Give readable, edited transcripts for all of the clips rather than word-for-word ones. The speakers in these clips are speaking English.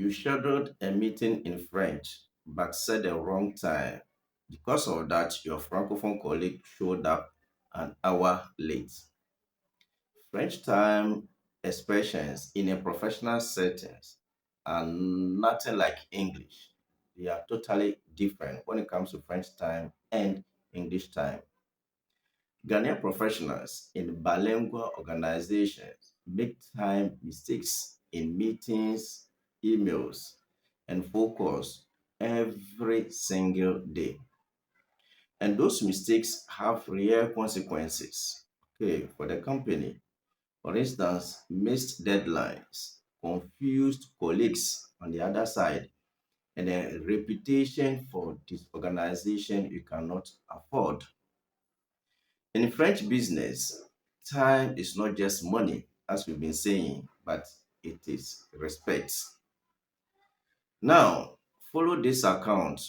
You scheduled a meeting in French but set the wrong time. Because of that, your Francophone colleague showed up an hour late. French time expressions in a professional settings are nothing like English. They are totally different when it comes to French time and English time. Ghanaian professionals in bilingual organizations make time mistakes in meetings, emails, and focus every single day. And those mistakes have real consequences, okay, for the company. For instance, missed deadlines, confused colleagues on the other side, and a reputation for disorganization you cannot afford. In French business, time is not just money, as we've been saying, but it is respect. Now, follow this account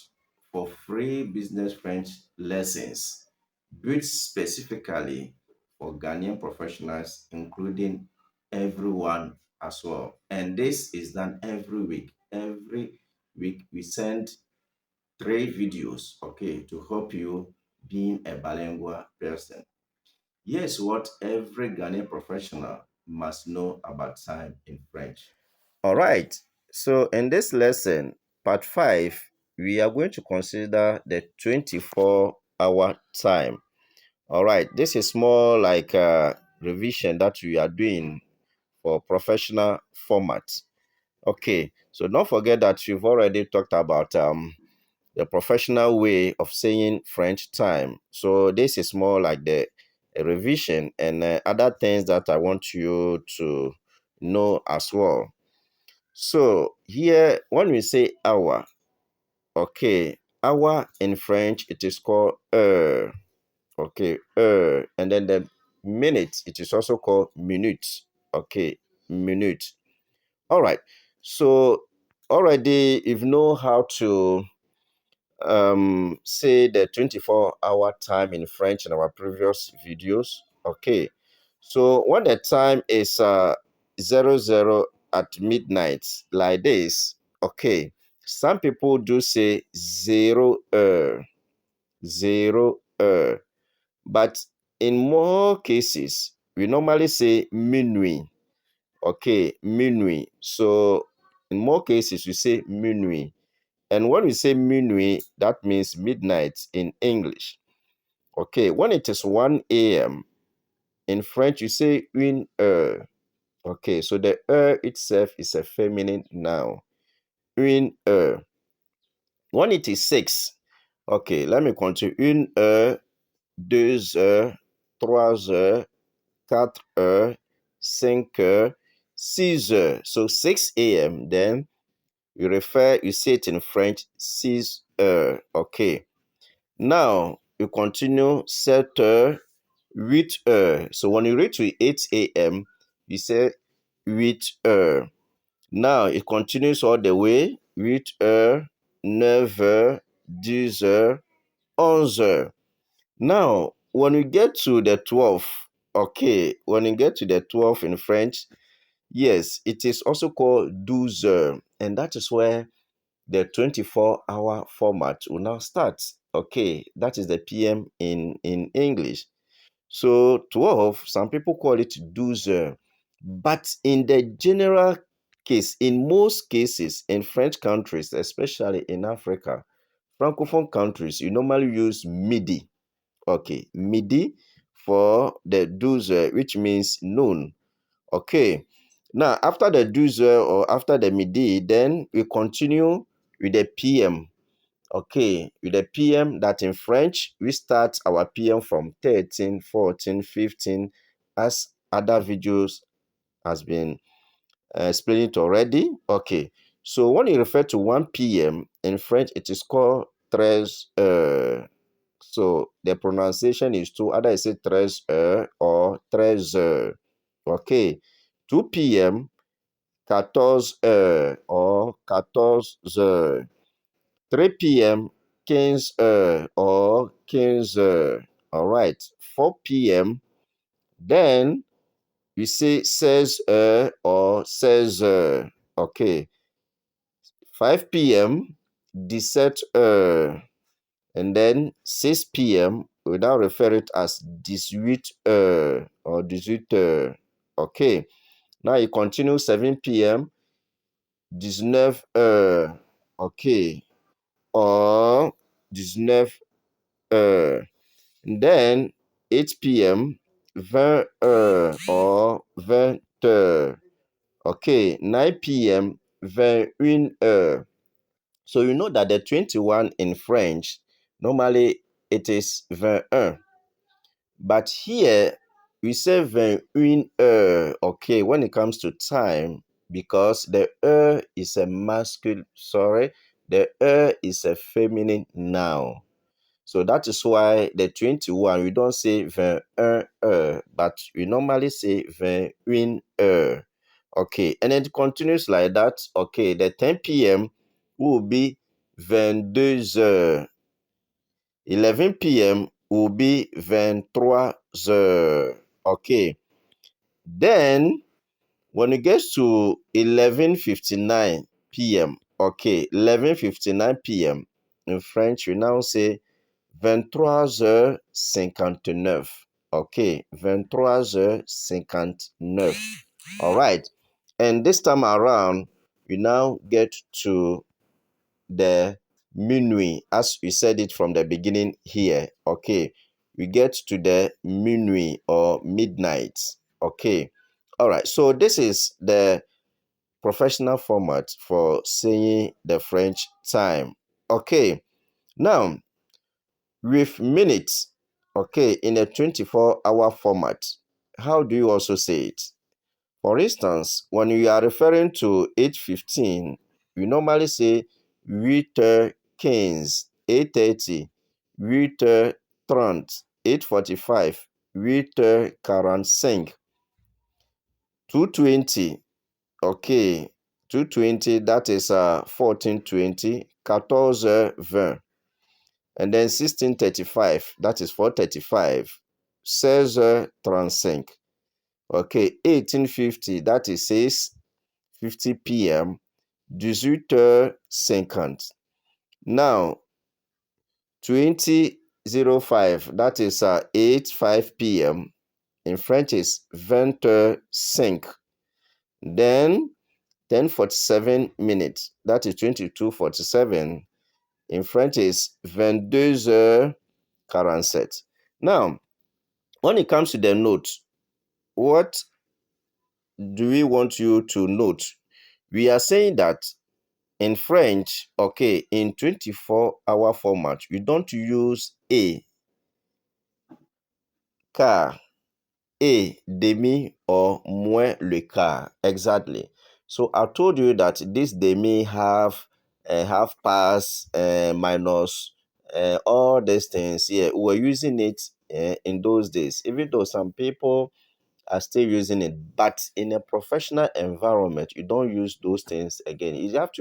for free business French lessons built specifically for Ghanaian professionals, including everyone as well. And this is done every week. Every week, we send 3 videos, okay, to help you being a bilingual person. Here's what every Ghanaian professional must know about time in French. All right. So in this lesson, part 5, we are going to consider the 24-hour time. All right. This is more like a revision that we are doing for professional format. Okay. So don't forget that you've already talked about the professional way of saying French time. So this is more like the a revision and other things that I want you to know as well. So here, when we say hour, okay, hour in French, it is called heure. Okay, heure. And then the minute, it is also called minute. Okay, minute. All right. So already you know how to say the 24-hour time in French in our previous videos. Okay. So when the time is 00 at midnight, like this, okay, some people do say 0 heure, 0 heure. But in more cases, we normally say minuit. Okay, minuit. So in more cases, we say minuit. And when we say minuit, that means midnight in English. Okay, when it is 1 a.m. in French, you say une heure. Okay, so the heure itself is a feminine noun. Une heure. When it is 6, okay, let me continue. Une heure, 2 heures, 3 heures, 4 heures, 5 heures, 6 heures. So 6 a.m. Then you say it in French, 6 heures. Okay. Now, you continue 7 heures, 8 heures. So when you reach to 8 a.m., you say 8 heures. Now, it continues all the way. 8 heures, 9 heures, 10 heures, 11 heures. Now, when you get to the 12, okay, when you get to the 12 in French, yes, it is also called 12 heures. And that is where the 24-hour format will now start. Okay, that is the PM in English. So 12, some people call it 12 heures. But in the general case, in most cases, in French countries, especially in Africa, Francophone countries, you normally use midi. Okay, midi for the 12 heures, which means noon. Okay. Now, after the 12 heures or after the midi, then we continue with the PM. Okay, with the PM that in French, we start our PM from 13, 14, 15, as other videos has been explained already. Okay, so when you refer to 1 p.m. in French, it is called 13 heures. So the pronunciation is two, either I say 13 heures or 13 heures. Okay, 2 p.m., 14 heures or 14 heures. 3 p.m., 15 heures or 15 heures. All right, 4 p.m., then we say 16 heures or 16 heures. Okay, 5 p.m., 17 heures. And then 6 p.m., we now refer it as 18 heures or 18 heures. Okay. Now you continue 7 p.m., 19 heures. Okay. Or 19 heures. And then 8 p.m., 20 heures or 20 heures. Okay. 9 p.m., 21 heures. So you know that the 21 in French, normally it is 21. But here, we say 21 heures, okay, when it comes to time, because the heure is a the heure is a feminine noun. So that is why the 21, we don't say 21 heures, but we normally say 21 heures. Okay, and it continues like that. Okay, the 10 p.m. will be 22 heures. 11 p.m. will be 23 heures. Okay. Then, when it gets to 11:59 p.m., okay, 11:59 p.m., in French, we now say 23h59. Okay, 23h59. All right. And this time around, we now get to the minuit, as we said it from the beginning here. Okay, we get to the minuit or midnight. Okay, all right. So this is the professional format for saying the French time. Okay, now with minutes, okay, in a 24-hour format, how do you also say it? For instance, when you are referring to 8:15, we normally say 8h15, 8:30, 8h30, 8:45, 8h45, 2:20, okay, 2:20, that is 14:20, 14h20, and then 16:35, that is 4:35, 16h35. Okay, 18:50, that is 6:50 p.m., 18h50. Now, 20:05, that is 8:05 p.m. In French is 20h05. Then 10:47 minutes, that is 22:47. In French is 22h47. Now, when it comes to the note, what do we want you to note? We are saying that in French, okay, in 24-hour format, we don't use a, car, et, demi, or moins le quart. Exactly. So I told you that this demi have half past, minus, all these things here. We were using it in those days, even though some people are still using it. But in a professional environment, you don't use those things again. You have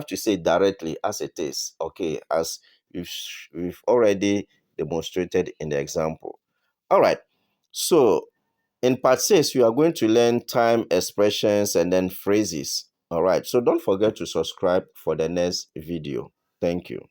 to say directly as it is, okay, as we've already demonstrated in the example. All right. So in part 6, we are going to learn time expressions and then phrases. All right. So don't forget to subscribe for the next video. Thank you.